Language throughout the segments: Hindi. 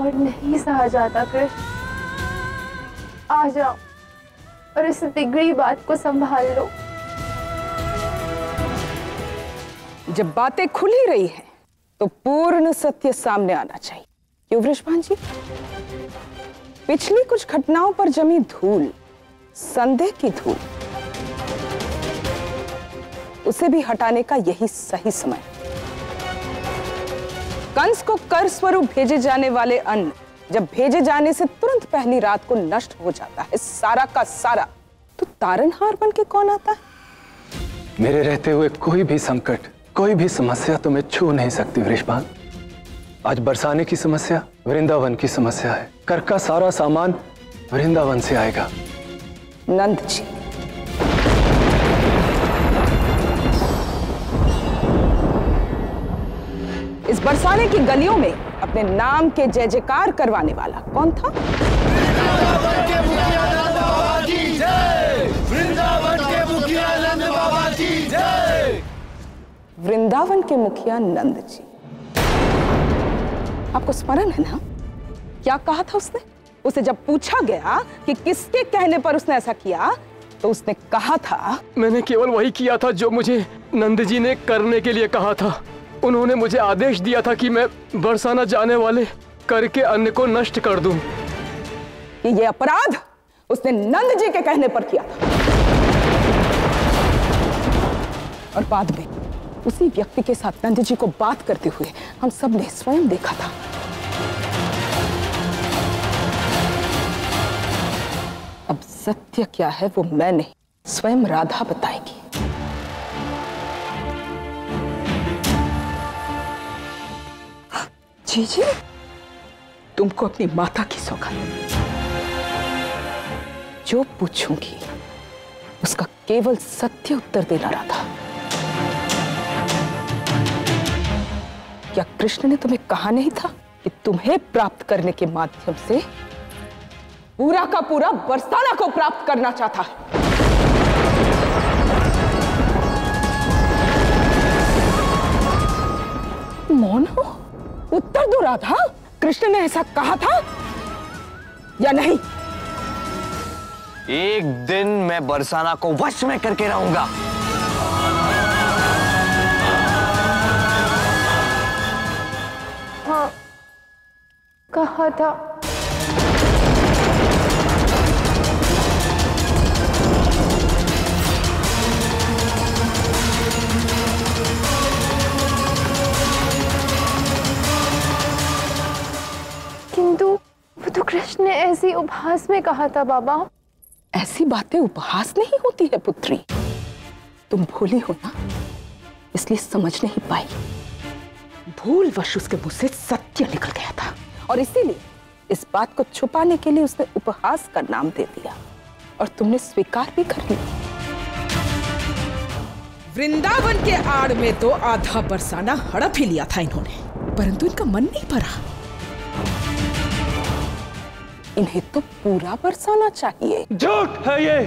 और नहीं सहा जाता कृष्ण। आ जाओ और इस बिगड़ी बात को संभाल लो। जब बातें खुली रही हैं तो पूर्ण सत्य सामने आना चाहिए। क्यों वृषभान जी? पिछली कुछ घटनाओं पर जमी धूल, संदेह की धूल, उसे भी हटाने का यही सही समय। कंस को कर स्वरूप भेजे जाने वाले अन्न जब भेजे जाने से तुरंत पहली रात को नष्ट हो जाता है सारा का सारा, तो तारनहार बन के कौन आता है? मेरे रहते हुए कोई भी संकट, कोई भी समस्या तुम्हें छू नहीं सकती वृषभान। आज बरसाने की समस्या वृंदावन की समस्या है। कर का सारा सामान वृंदावन से आएगा। नंद जी, इस बरसाने की गलियों में अपने नाम के जय जयकार करवाने वाला कौन था? वृंदावन के मुखिया नंद बाबा की जय। वृंदावन के मुखिया नंद बाबा की जय। वृंदावन के मुखिया नंद जी, आपको स्मरण है ना क्या कहा था उसने? उसे जब पूछा गया कि किसके कहने पर उसने ऐसा किया, तो उसने कहा था, मैंने केवल वही किया था जो मुझे नंद जी ने करने के लिए कहा था। उन्होंने मुझे आदेश दिया था कि मैं बरसाना जाने वाले कर के अन्न को नष्ट कर दूं। कि ये अपराध उसने नंद जी के कहने पर किया था और बाद में उसी व्यक्ति के साथ नंद जी को बात करते हुए हम सब ने स्वयं देखा था। अब सत्य क्या है वो मैं नहीं, स्वयं राधा बताएगी। जीजी, तुमको अपनी माता की सौगात। जो पूछूंगी उसका केवल सत्य उत्तर देना राधा। क्या कृष्ण ने तुम्हें कहा नहीं था कि तुम्हें प्राप्त करने के माध्यम से पूरा का पूरा बरसाना को प्राप्त करना चाहता है? मौन हो? उत्तर दो राधा, कृष्ण ने ऐसा कहा था या नहीं? एक दिन मैं बरसाना को वश में करके रहूंगा। हाँ, कहा था। किंतु वो तो कृष्ण ने ऐसी उपहास में कहा था बाबा। ऐसी बातें उपहास नहीं होती है पुत्री। तुम भोली हो ना, इसलिए समझ नहीं पाई। भूलवश उसके मुंह से सत्य निकल गया था और इसीलिए इस बात को छुपाने के लिए उसने उपहास का नाम दे दिया और तुमने स्वीकार भी कर लिया। वृंदावन के आड़ में तो आधा बरसाना हड़प ही लिया था इन्होंने, परंतु इनका मन नहीं भरा। इन्हें तो पूरा बरसाना चाहिए। झूठ है ये।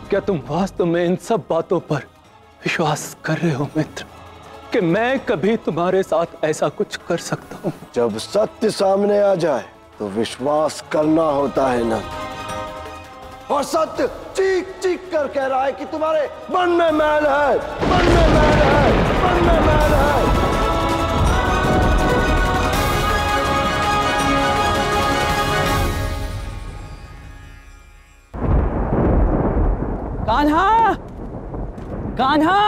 क्या तुम वास्तव में इन सब बातों पर विश्वास कर रहे हो मित्र, कि मैं कभी तुम्हारे साथ ऐसा कुछ कर सकता हूं? जब सत्य सामने आ जाए तो विश्वास करना होता है ना। और सत्य चीख चीख कर कह रहा है कि तुम्हारे मन में मैल है, मन में मैल है, मन में मैल है। कान्हा, कान्हा,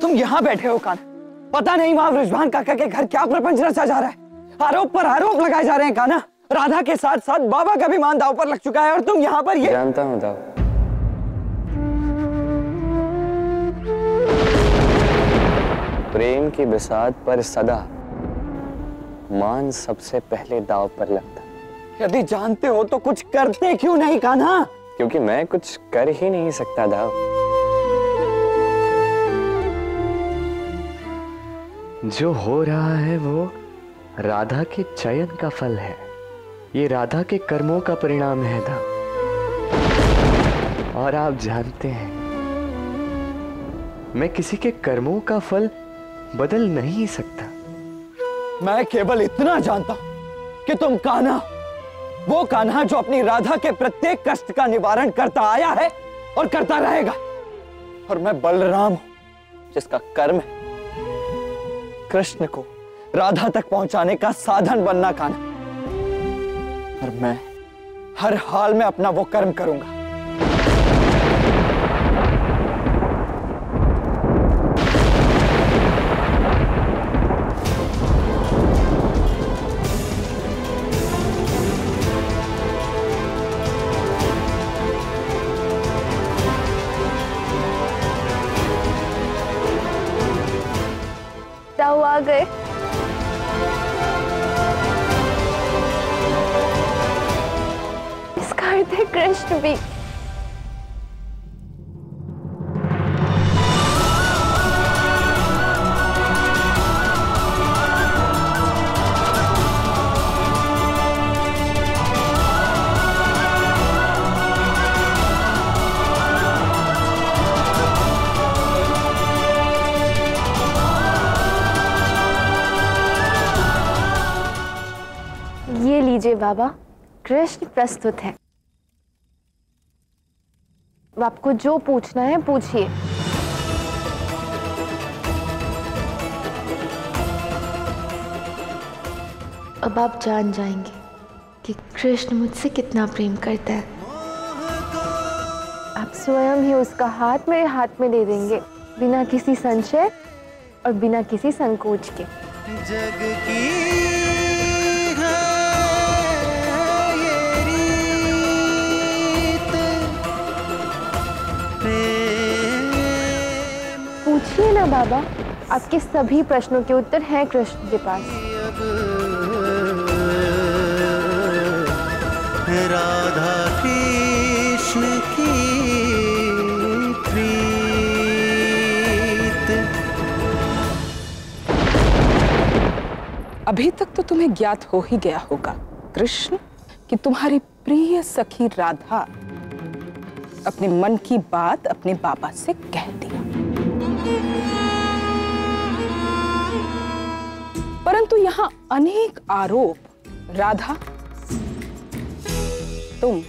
तुम यहाँ बैठे हो कान्हा? पता नहीं वहां वृषभान काका के घर क्या प्रपंच रचा जा रहा है। आरोप पर आरोप लगाए जा रहे हैं कान्हा। राधा के साथ साथ बाबा का भी मान दांव पर लग चुका है और तुम यहाँ पर ये। जानता हूँ दाव। प्रेम की बिसात पर सदा मान सबसे पहले दाव पर लगता। यदि जानते हो तो कुछ करते क्यों नहीं कान्हा? क्योंकि मैं कुछ कर ही नहीं सकता दाव। जो हो रहा है वो राधा के चयन का फल है। ये राधा के कर्मों का परिणाम है ना। और आप जानते हैं मैं किसी के कर्मों का फल बदल नहीं सकता। मैं केवल इतना जानता कि तुम कान्हा, वो कान्हा जो अपनी राधा के प्रत्येक कष्ट का निवारण करता आया है और करता रहेगा, और मैं बलराम हूं जिसका कर्म है कृष्ण को राधा तक पहुंचाने का साधन बनना कान्हा। और मैं हर हाल में अपना वो कर्म करूंगा। ताऊ आ गए। इसका अर्थ है कृष्ण भी। ये लीजिए बाबा, कृष्ण प्रस्तुत है। आपको जो पूछना है पूछिए। अब आप जान जाएंगे कि कृष्ण मुझसे कितना प्रेम करता है। आप स्वयं ही उसका हाथ मेरे हाथ में दे देंगे, बिना किसी संशय और बिना किसी संकोच के। जग की पूछिए ना बाबा, आपके सभी प्रश्नों के उत्तर हैं कृष्ण के पास। राधा कृष्ण की प्रीत। अभी तक तो तुम्हें ज्ञात हो ही गया होगा कृष्ण कि तुम्हारी प्रिय सखी राधा अपने मन की बात अपने बाबा से कह दी। परंतु यहां अनेक आरोप राधा, तुम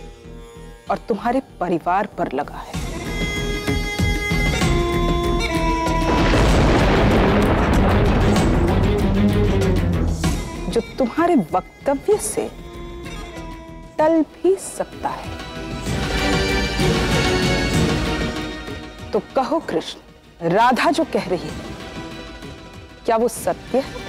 और तुम्हारे परिवार पर लगा है। जो तुम्हारे वक्तव्य से टल भी सकता है। तो कहो कृष्ण, राधा जो कह रही है क्या वो सत्य है?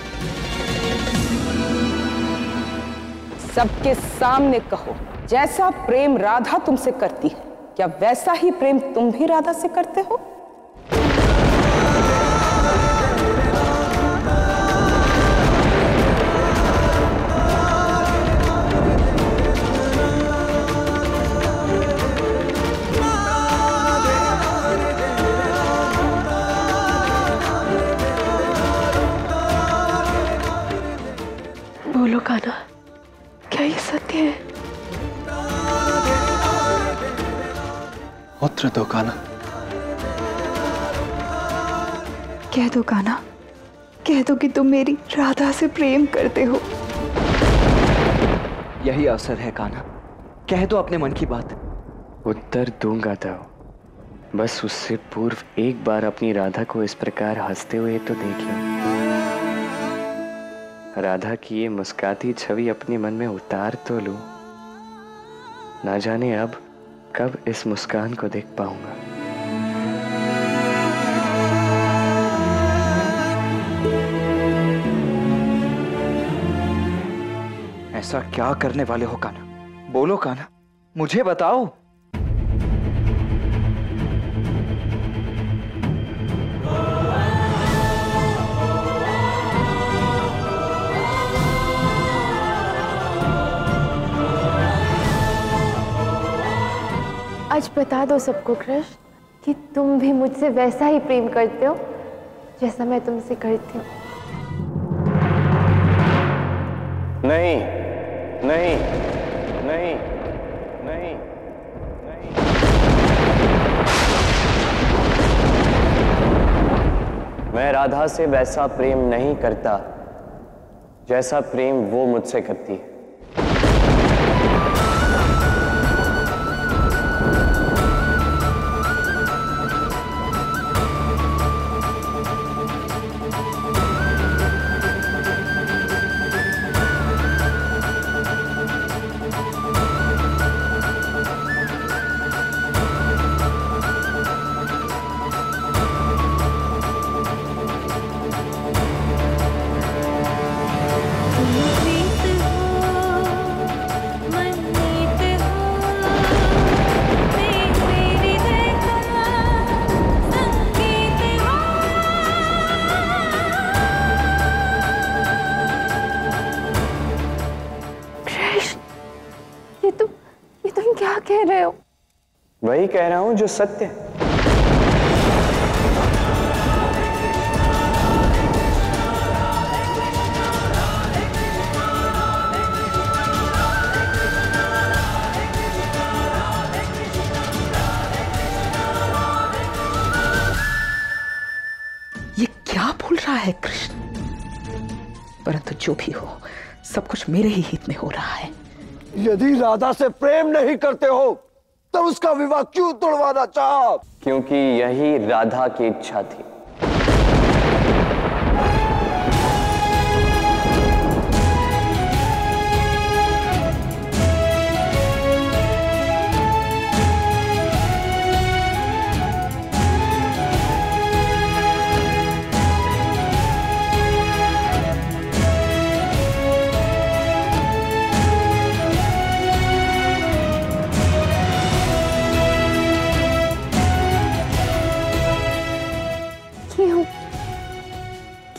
सबके सामने कहो, जैसा प्रेम राधा तुमसे करती है क्या वैसा ही प्रेम तुम भी राधा से करते हो? बोलो कान्हा, क्या ये सत्य है? उत्तर दो कान्हा। कह दो कान्हा, कह दो कि तुम मेरी राधा से प्रेम करते हो। यही अवसर है कान्हा, कह दो अपने मन की बात। उत्तर दूंगा तो बस उससे पूर्व एक बार अपनी राधा को इस प्रकार हंसते हुए तो देख लो। राधा की ये मुस्कुराती छवि अपने मन में उतार तो लूं। ना जाने अब कब इस मुस्कान को देख पाऊंगा। ऐसा क्या करने वाले हो कान्हा? बोलो कान्हा, मुझे बताओ। आज बता दो सबको कृष्ण कि तुम भी मुझसे वैसा ही प्रेम करते हो जैसा मैं तुमसे करती हूँ। नहीं नहीं नहीं नहीं नहीं। मैं राधा से वैसा प्रेम नहीं करता जैसा प्रेम वो मुझसे करती है। ये तुम क्या कह रहे हो? वही कह रहा हूं जो सत्य है। ये क्या भूल रहा है कृष्ण? परंतु जो भी हो, सब कुछ मेरे ही हित में हो रहा है। यदि राधा से प्रेम नहीं करते हो तो उसका विवाह क्यों तोड़वाना चाहा? क्योंकि यही राधा की इच्छा थी।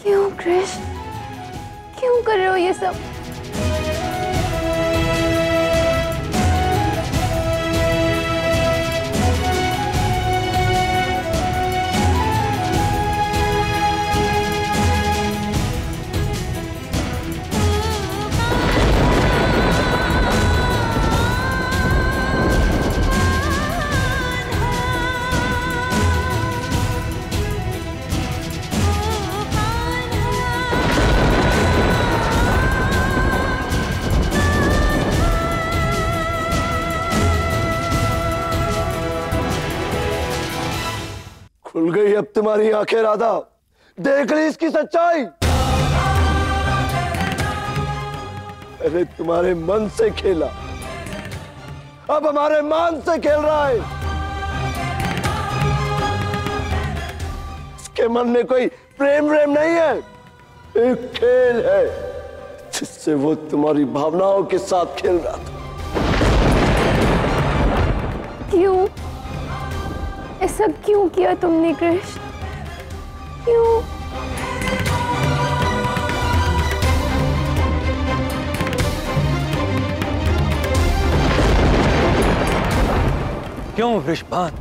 क्यों कृष्ण, क्यों कर रहे हो ये सब? खुल गई अब तुम्हारी आंखें राधा, देख ली इसकी सच्चाई। अरे तुम्हारे मन से खेला, अब हमारे मान से खेल रहा है। इसके मन में कोई प्रेम नहीं है, एक खेल है जिससे वो तुम्हारी भावनाओं के साथ खेल रहा था। क्यों ऐसा क्यों किया तुमने कृष्ण? क्यों? क्यों वृषभान?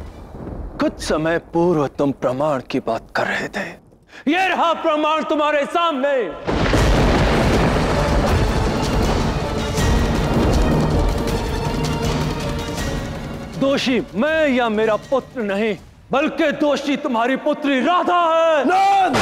कुछ समय पूर्व तुम प्रमाण की बात कर रहे थे। ये रहा प्रमाण तुम्हारे सामने। दोषी मैं या मेरा पुत्र नहीं, बल्कि दोषी तुम्हारी पुत्री राधा है। नंद!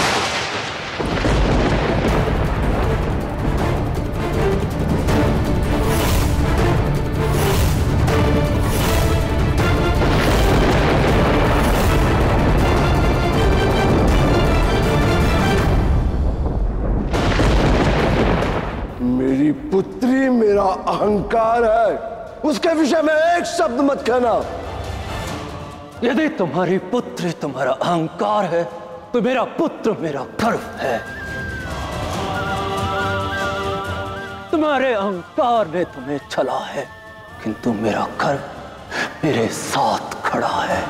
मेरी पुत्री मेरा अहंकार है, उसके विषय में एक शब्द मत कहना। यदि तुम्हारी पुत्री तुम्हारा अहंकार है तो मेरा पुत्र मेरा गर्व है। तुम्हारे अहंकार ने तुम्हें छला है, किंतु मेरा गर्व मेरे साथ खड़ा है।